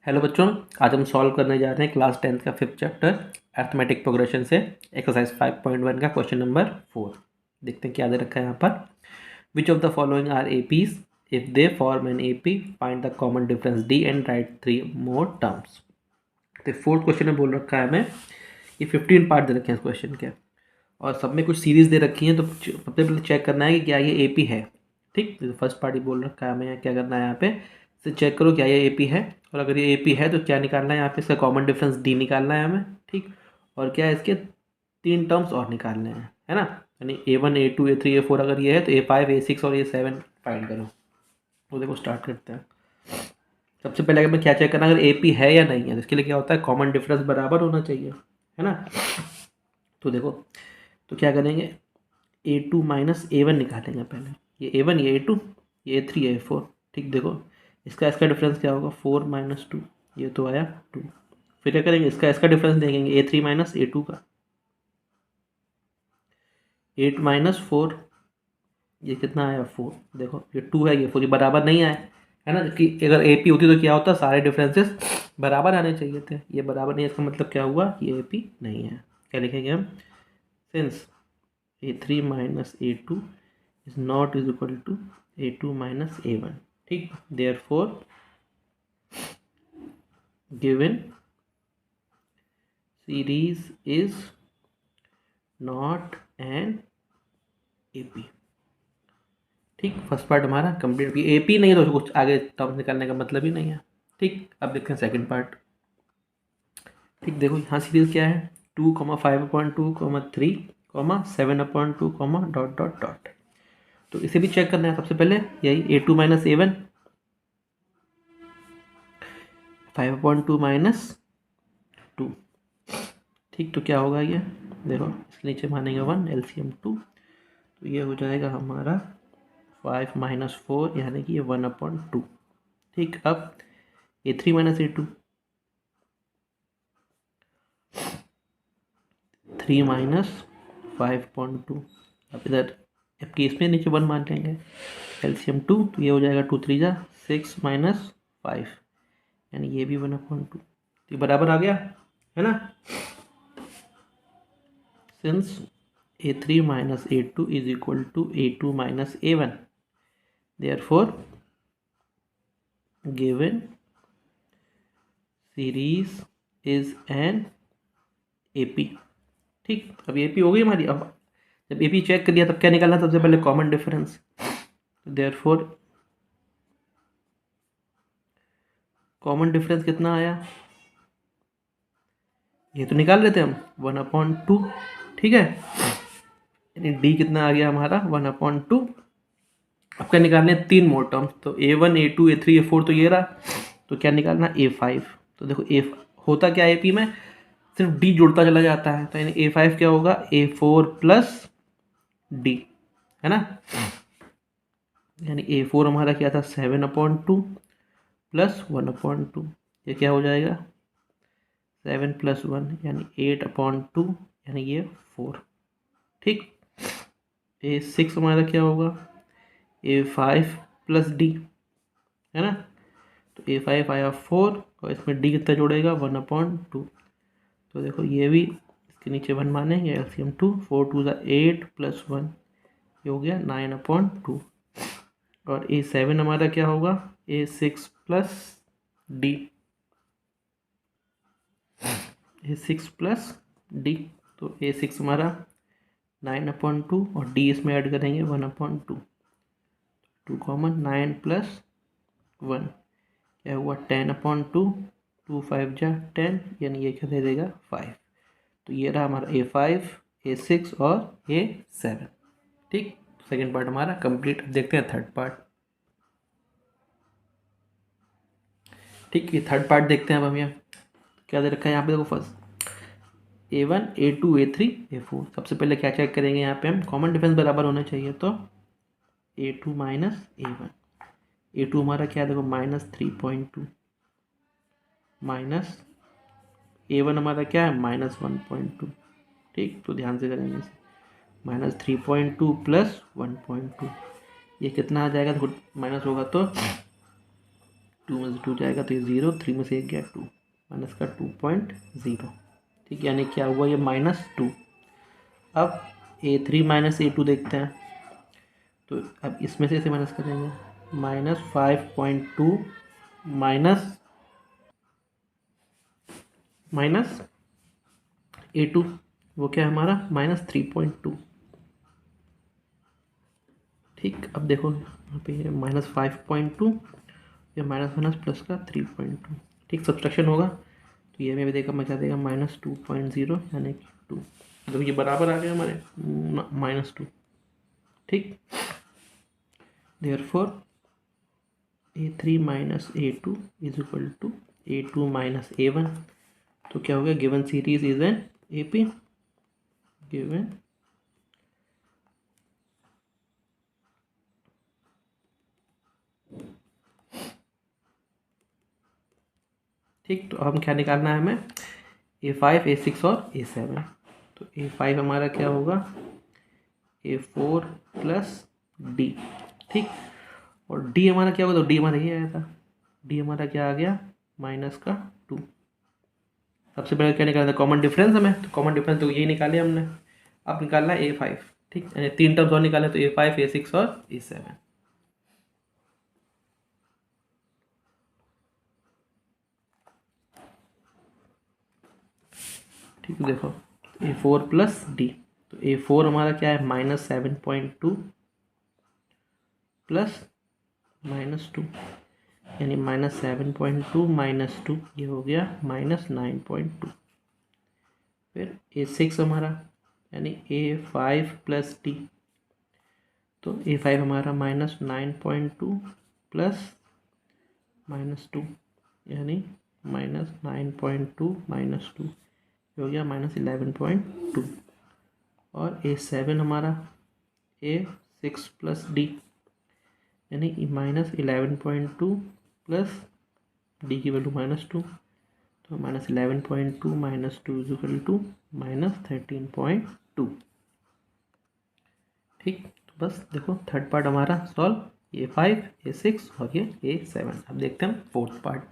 Hello बच्चों, आज हम सॉल्व करने जा रहे हैं क्लास 10th का 5th चैप्टर अरिथमेटिक प्रोग्रेशन से एक्सरसाइज 5.1 का क्वेश्चन नंबर 4। देखते हैं क्या दे रखा है यहाँ पर। Which of the following are APs, if they form an AP find the common difference d and write 3 more terms. तो फोर्थ क्वेश्चन में बोल रखा है हमें ये 15 पार्ट दे रखे हैं इस क्वेश्चन के और सब में कुछ सीरीज दे रखी है। तो सबसे पहले चेक करना है कि क्या ये एपी है। ठीक, तो फर्स्ट पार्ट ही बोल रखा है हमें क्या करना है यहाँ पे से चेक करो क्या ये एपी है, और अगर ये एपी है तो क्या निकालना है यहाँ पे, इसका कॉमन डिफरेंस डी निकालना है हमें। ठीक, और क्या है इसके 3 टर्म्स और निकालने हैं, है ना। यानी A1 A2 A3 A4 अगर ये है तो A5 A6 और A7 फाइंड करो। तो देखो स्टार्ट करते हैं। सबसे पहले हमें क्या चेक करना है, अगर एपी है या नहीं है तो इसके लिए क्या होता है, कॉमन डिफरेंस बराबर होना चाहिए, है ना। तो देखो, तो क्या करेंगे, A2 माइनस A1 निकालेंगे पहले। ये A1 ये A2 ये A3 ये A4। ठीक, देखो इसका डिफरेंस क्या होगा, 4 माइनस 2, ये तो आया 2। फिर क्या करेंगे, इसका डिफरेंस देखेंगे A3 माइनस A2 का, 8 माइनस 4, ये कितना आया 4। देखो ये 2 है ये 4, ये बराबर नहीं आए, है ना। कि अगर AP होती तो क्या होता, सारे डिफरेंसेस बराबर आने चाहिए थे, ये बराबर नहीं है। इसका मतलब क्या हुआ, ये AP नहीं है। क्या लिखेंगे हम, since A3 minus A2 is not is equal to A2 minus A1। ठीक, therefore given series is not an AP। ठीक, फर्स्ट पार्ट हमारा कंप्लीट। AP नहीं है तो कुछ आगे टर्म्स निकालने का मतलब ही नहीं है। ठीक, अब देखते हैं सेकंड पार्ट। ठीक, देखो यहाँ सीरीज क्या है, 2, 5/2, 3, 7/2, डॉट डॉट डॉट। तो इसे भी चेक करना है। सबसे पहले यही A2 माइनस A1, 5/2 माइनस 2। ठीक, तो क्या होगा ये, देखो इसके नीचे मानेंगे 1 LCM 2, तो ये हो जाएगा हमारा 5 माइनस 4 यानी कि ये 1/2। ठीक, अब A3 माइनस A2, 3 माइनस 5/2। अब इधर अब केस में नीचे 1 मान लेंगे, LCM 2, तो ये हो जाएगा 2 3 जा 6 माइनस 5, यानी ये भी 1/2। तो ये बराबर आ गया, है ना। Since A3 minus A2 is equal to A2 minus A1, therefore given series is an AP। ठीक, अब AP हो गई हमारी। अब जब AP चेक कर लिया तब क्या निकालना, सबसे पहले common difference. therefore common difference कितना आया, ये तो निकाल लेते हम 1/2। ठीक है, यानी D कितना आ गया हमारा 1/2। अब क्या निकालने हैं, 3 मोर टर्म्स। तो A1 A2 A3 A4 तो ये रहा, तो क्या निकालना A5। तो देखो A होता क्या AP में, सिर्फ D जुड़ता चला जाता है, तो यानी A5 क्या होगा, A4 प्लस D, है ना। यानी A4 हमारा क्या था 7/2 प्लस 1/2, ये क्या हो जाएगा 7 प्लस 1 यानी 8/2, यानी ये 4। ठीक, A6 हमारा क्या होगा A5 प्लस D, है ना। तो A5 आया 4 और इसमें D कितना जोड़ेगा 1/2। तो देखो ये भी इसके नीचे 1 मानेंगे, LCM 2, 4 2 8 प्लस 1, ये हो गया 9/2। और A7 हमारा क्या होगा A6 plus D, A6 plus D। तो A6 हमारा 9/2 और D इसमें ऐड करेंगे 1/2, 2 कॉमन, 9 प्लस 1 क्या हुआ 10/2, 2 5 जा 10, यानी ये क्या दे देगा 5। तो ये रहा हमारा A5 A6 और A7। ठीक, सेकेंड पार्ट हमारा कंप्लीट। देखते हैं थर्ड पार्ट। ठीक, ये थर्ड पार्ट देखते हैं अब हम। यहाँ क्या दे रखा है, यहाँ पे देखो first A1 A2 A3 A4। सबसे पहले क्या चेक करेंगे, यहाँ पे हम कॉमन डिफरेंस बराबर होने चाहिए। तो A2 माइनस A1, A2 हमारा क्या है देखो -3.2 माइनस A1 हमारा क्या है -1.2। ठीक, तो ध्यान से करेंगे इसे, -3.2 प्लस 1.2, ये कितना आ जाएगा, देखो माइनस होगा तो 2 में से 2 जाएगा तो ये 0, 3 में से 1 गया 2, माइनस का 2.0। ठीक, यानी क्या हुआ, ये -2। अब A3 माइनस A2 देखते हैं, तो अब इसमें से इसे माइनस करेंगे, -5.2 माइनस A2, वो क्या है हमारा -3.2। ठीक, अब देखो यहाँ पे ये -5.2, या माइनस माइनस प्लस का 3.2। ठीक, सब्सट्रैक्शन होगा तो ये में भी देखा, मैं क्या देगा -2.0 यानी कि 2। तो ये बराबर आ गया हमारे -2। ठीक, therefore A3 minus A2 is equal to A2 minus A1। तो क्या हो गया, given series is an AP, given ठीक। तो हम क्या निकालना है हमें, A5 A6 और A7। तो A5 हमारा क्या होगा, A4 प्लस D। ठीक, और D हमारा क्या होगा, तो D हमारा ये आया था, D हमारा क्या आ गया -2। सबसे पहले क्या निकालना था, कॉमन डिफरेंस हमें, तो कॉमन डिफरेंस तो यही निकाले हमने। अब निकालना है A5। ठीक, यानी 3 टर्म्स और निकाले, तो A5 A6 और A7। ठीक, देखो A4 प्लस D, तो A4 हमारा क्या है -7.2 प्लस -2, यानी -7.2 -2, ये हो गया -9.2। फिर A6 हमारा यानी A5 प्लस D, तो A5 हमारा -9.2 प्लस -2, यानी -9.2 -2, ये हो गया -11.2। और A7 हमारा A6 प्लस D, यानी -11.2 प्लस D की वैल्यू -2, तो -11.2 -2 इज इक्वल टू -13.2। ठीक, तो बस देखो थर्ड पार्ट हमारा सॉल्व, A5 A6 और ये A7। अब देखते हैं हम फोर्थ पार्ट।